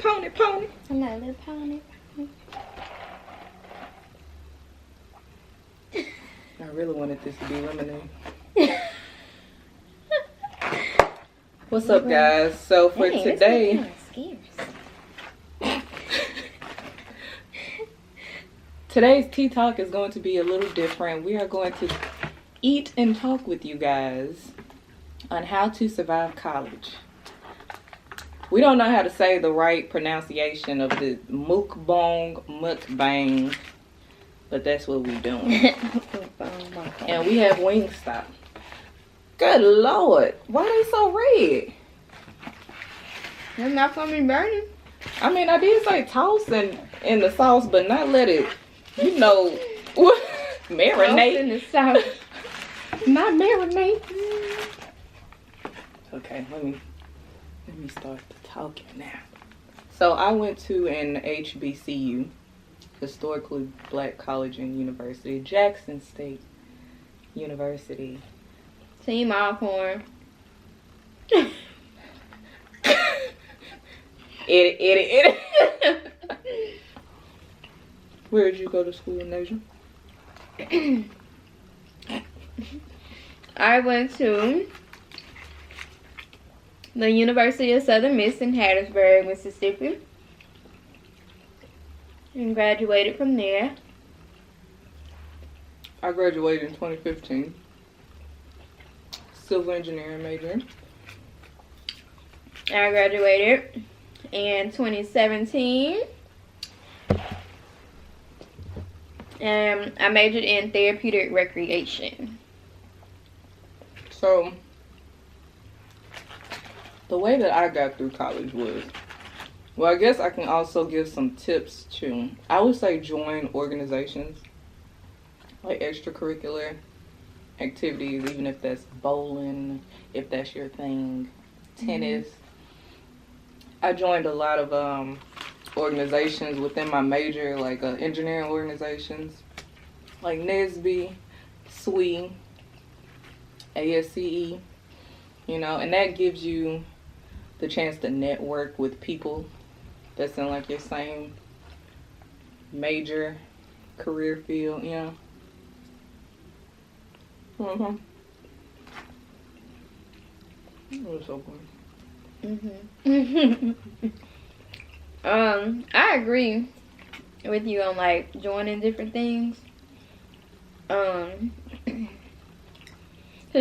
pony, pony. I'm not a little pony. I really wanted this to be lemonade. What's up, guys? So for today, today's tea talk is going to be a little different. We are going to eat and talk with you guys on how to survive college. We don't know how to say the right pronunciation of the mukbang, but that's what we're doing. And we have Wingstop. Good Lord, why they so red? They're not gonna be burning. I mean, I did say toss in the sauce, but not let it, marinate. In the sauce. Not marinate. Okay, let me start talking now. So I went to an HBCU, historically black college and university, Jackson State University. Team Alcorn. Edit. Where did you go to school in Asia? I went to the University of Southern Miss in Hattiesburg, Mississippi, and graduated from there. I graduated in 2015. Civil engineering major. I graduated in 2017. And I majored in therapeutic recreation. So, the way that I got through college was, well, I guess I can also give some tips too. I would say join organizations, like extracurricular activities, even if that's bowling, if that's your thing, tennis. I joined a lot of organizations within my major, like engineering organizations, like NSB, SWE, ASCE, and that gives you the chance to network with people that's in like your same major career field, It was so fun. I agree with you on like joining different things. Because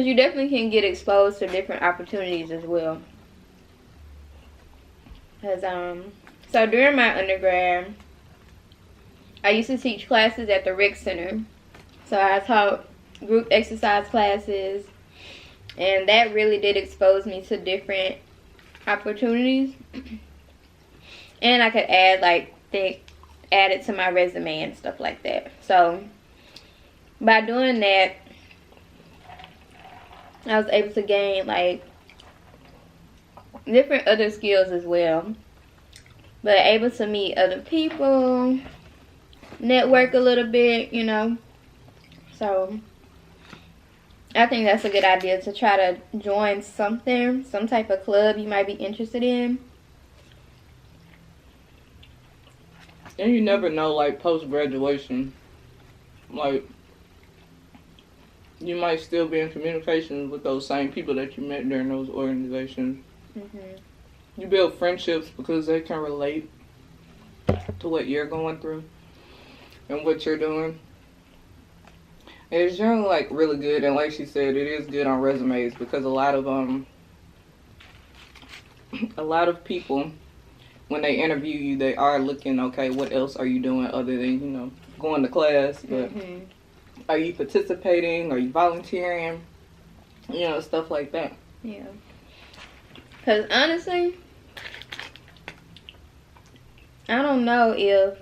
you definitely can get exposed to different opportunities as well. Because so during my undergrad, I used to teach classes at the rec center. So I taught group exercise classes, and that really did expose me to different opportunities. And I could add add it to my resume and stuff like that. So by doing that, I was able to gain like different other skills as well, but able to meet other people, network a little bit, so I think that's a good idea to try to join some type of club you might be interested in. And you never know, like post-graduation, like you might still be in communication with those same people that you met during those organizations. You build friendships because they can relate to what you're going through and what you're doing. And it's generally like really good, and like she said, it is good on resumes because a lot of people, when they interview you, they are looking, okay, what else are you doing other than, going to class? But are you participating? Are you volunteering? Stuff like that. Yeah. Because honestly, I don't know if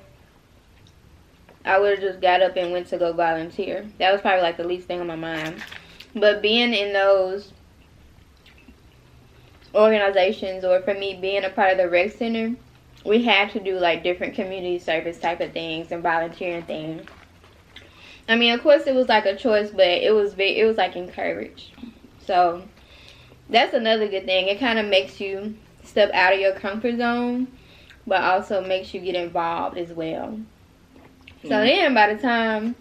I would have just got up and went to go volunteer. That was probably like the least thing on my mind. But being in those organizations, or for me being a part of the rec center, we had to do like different community service type of things and volunteering things. I mean, of course it was like a choice, but it was like encouraged. So that's another good thing. It kind of makes you step out of your comfort zone but also makes you get involved as well. So then by the time,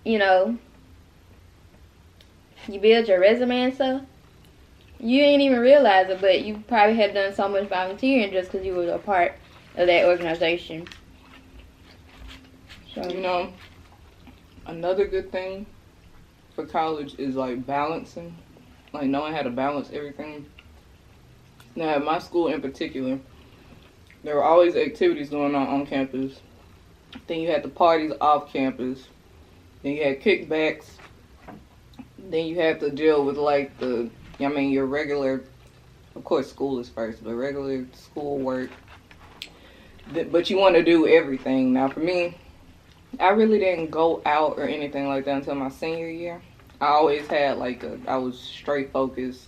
you know, you build your resume and stuff, you ain't even realize it, but you probably have done so much volunteering just because you were a part of that organization. So, you know, another good thing for college is like balancing, like knowing how to balance everything. Now at my school in particular, there were always activities going on campus. Then you had the parties off campus. Then you had kickbacks. Then you had to deal with like your regular, of course school is first, but regular school work. But you want to do everything. Now for me, I really didn't go out or anything like that until my senior year. I always had I was straight focused.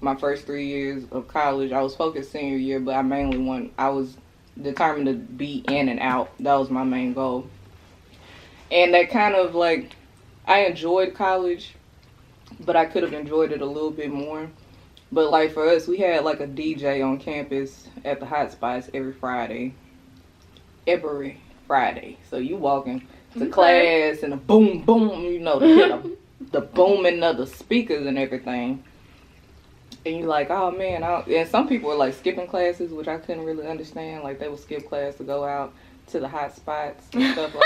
My first 3 years of college, I was focused senior year, but I was determined to be in and out. That was my main goal. And that kind of I enjoyed college, but I could have enjoyed it a little bit more. But like for us, we had like a DJ on campus at the hot spots every Friday. Every Friday. So you walking to class and a boom, boom, you know, the booming of the speakers and everything. And you're like, oh man, and some people were like skipping classes, which I couldn't really understand. Like they would skip class to go out to the hot spots and stuff like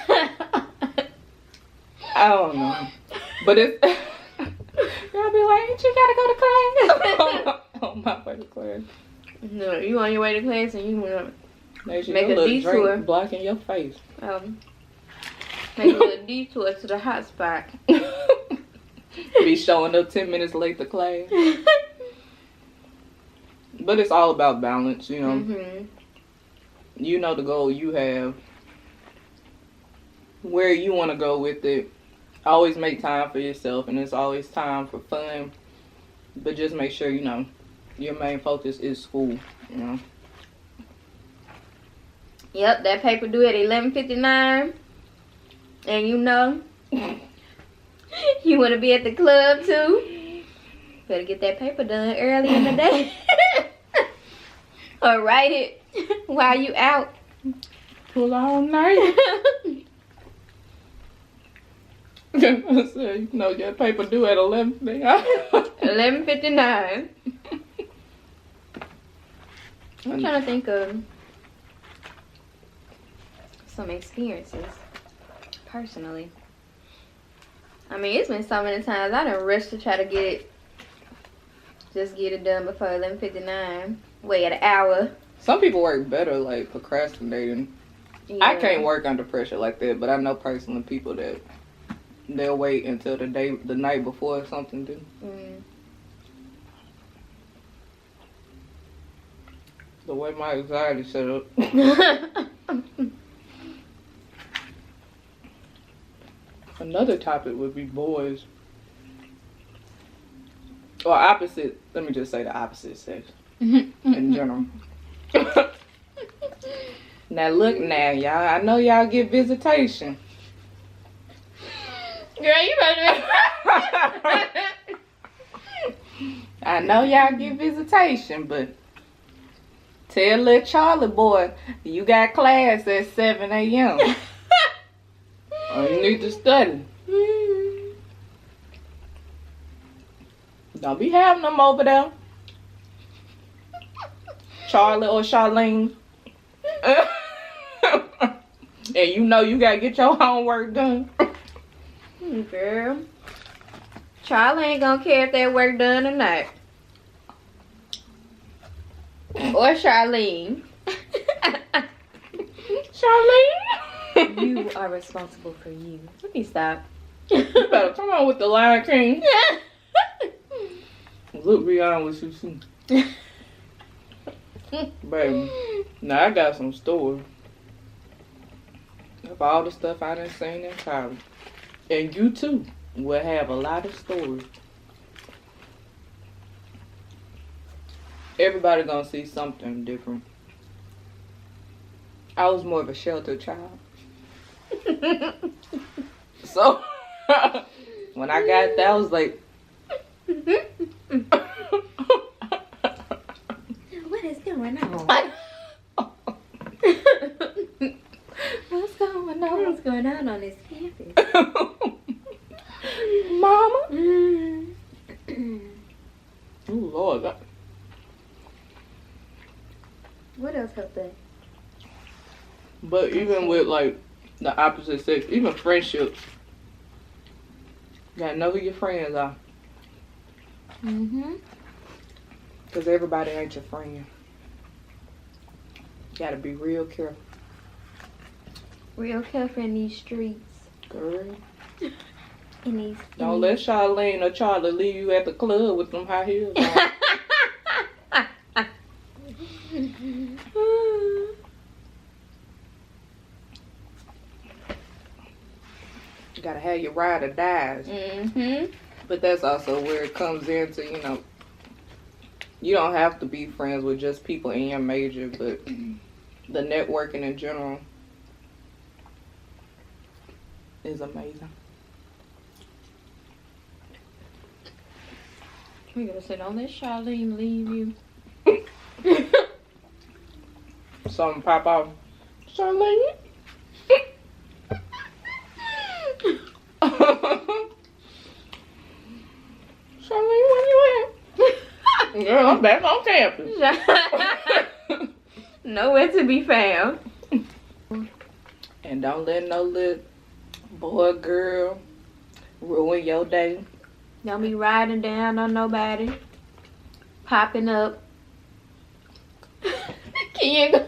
that. I don't know. But it's, y'all be like, ain't you gotta go to class? on my way to class. No, you on your way to class and you want to make a detour. Blocking your face. Make a little detour to the hot spot. Be showing up 10 minutes late to class. But it's all about balance, you know. Mm-hmm. You know the goal you have, where you want to go with it. Always make time for yourself, and it's always time for fun. But just make sure, you know, your main focus is school, you know. Yep, that paper due at 11:59. And you know, you want to be at the club too. Better get that paper done early in the day. Or write it while you out. Pull all night. So, you know, your paper due at 11:59. I'm trying to think of some experiences personally. I mean, it's been so many times I done rushed to try to get it done before 11:59. Wait an hour. Some people work better like procrastinating. Yeah. I can't work under pressure like that, but I know personally people that they'll wait until the night before something due. The way my anxiety set up. Another topic would be boys. Or opposite, let me just say the opposite sex in general. Now look now, y'all. I know y'all get visitation. Girl, you better. I know y'all get visitation, but tell little Charlie boy, you got class at 7 a.m. Or you need to study. Don't be having them over there. Charlie or Charlene. And you know you gotta get your homework done. Girl. Charlie ain't gonna care if that work done or not. Or Charlene. Charlene? You are responsible for you. Let me stop. You better come on with the Lion King. Look beyond what you see. Baby, now I got some stories of all the stuff I done seen in college. And you too will have a lot of stories. Everybody gonna see something different. I was more of a sheltered child. So, when I got that, I was like... What is going on? does help that. But even with like the opposite sex, even friendships, you gotta know who your friends are. Mm-hmm. Because everybody ain't your friend. You gotta be real careful. Real careful in these streets. Girl. In these. Don't let Charlene or Charlie leave you at the club with them high heels on. You gotta have your ride or dies. Mm-hmm. But that's also where it comes into, you know, you don't have to be friends with just people in your major, but the networking in general is amazing. We're gonna say, don't let Charlene leave you. Something pop off. Charlene? Charlene, where you at? Girl, I'm back on campus. Nowhere to be found. And don't let no little boy, girl ruin your day. Don't be riding down on nobody. Popping up. Can you go?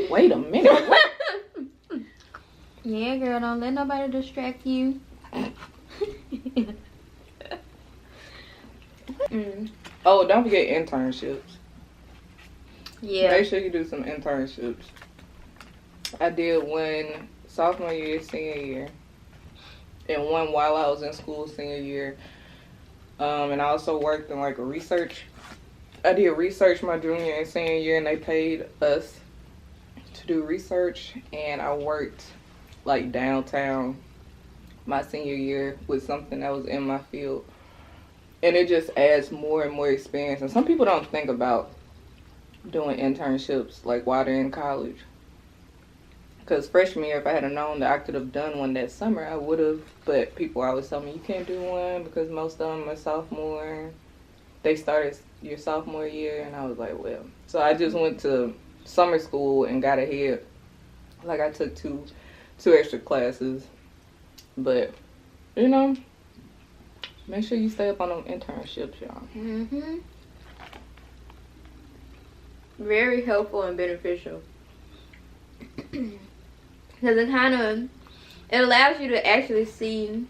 Wait a minute. What? Yeah, girl, don't let nobody distract you. Oh, don't forget internships. Yeah. Make sure you do some internships. I did one sophomore year, senior year, and one while I was in school senior year. And I also worked in like a research. I did research my junior and senior year, and they paid us to do research. And I worked like downtown my senior year with something that was in my field. And it just adds more and more experience. And some people don't think about doing internships like while they're in college. Because freshman year, if I had known that I could have done one that summer, I would have. But people always tell me you can't do one because most of them are sophomore. They started your sophomore year, and I was like, well. So I just went to summer school and got ahead. Like I took two extra classes. But, you know, make sure you stay up on them internships, y'all. Mm-hmm. Very helpful and beneficial. Because it allows you to actually see,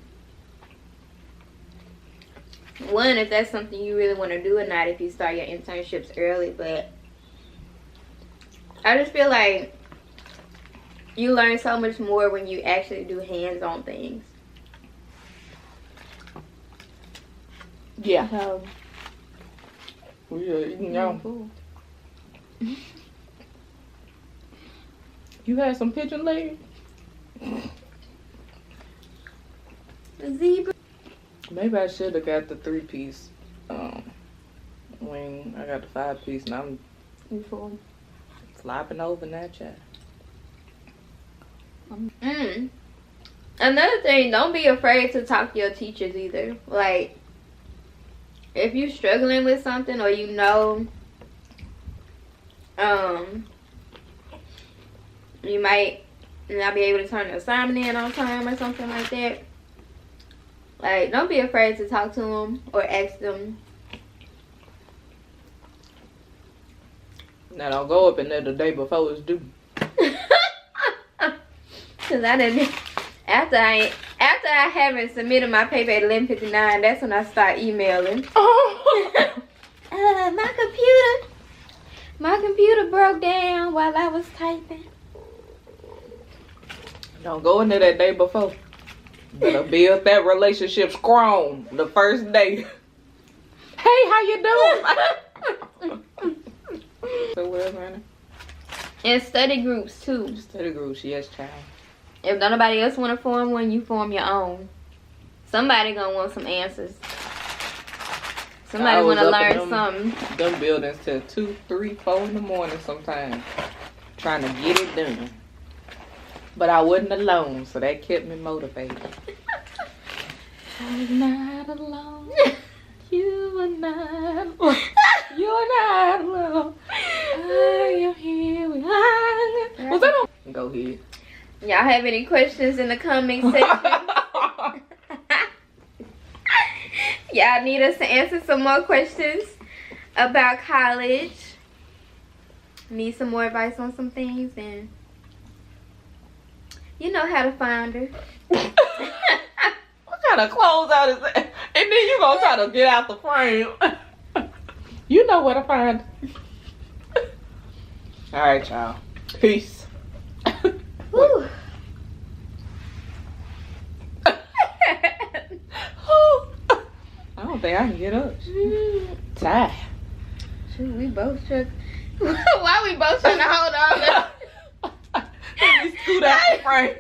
one, if that's something you really want to do or not, if you start your internships early. But I just feel like you learn so much more when you actually do hands-on things. Yeah. So, Yeah, you know. cool. You had some pigeon legs? The zebra. Maybe I should have got the 3-piece wing. I got the 5-piece, and I'm flopping over that chat. Another thing, don't be afraid to talk to your teachers either. Like, if you're struggling with something or you know, you might not be able to turn the assignment in on time or something like that. Like, don't be afraid to talk to them or ask them. Now don't go up in there the day before it's due. Cause I didn't. After I haven't submitted my paper at 11:59, that's when I start emailing. My computer broke down while I was typing. Don't go in there that day before. Better build that relationship strong the first day. Hey, how you doing? So where's Anna? And study groups too. Study groups, yes, child. If nobody else want to form one, you form your own. Somebody gonna want some answers. Somebody want to learn something. Them buildings till 2, 3, 4 in the morning sometimes, trying to get it done. But I wasn't alone, so that kept me motivated. I was not alone. You were not alone. You're not alone. I am here with I. Was that on? Go ahead. Y'all have any questions in the comment section? Y'all need us to answer some more questions about college. Need some more advice on some things, and you know how to find her. What kind of closeout is that? And then you gonna try to get out the frame. You know where to find. All right, y'all. Peace. Whew. I don't think I can get up. Tired. Shoot, we both shook. Why we both trying to hold on? Let me scoot out the frame.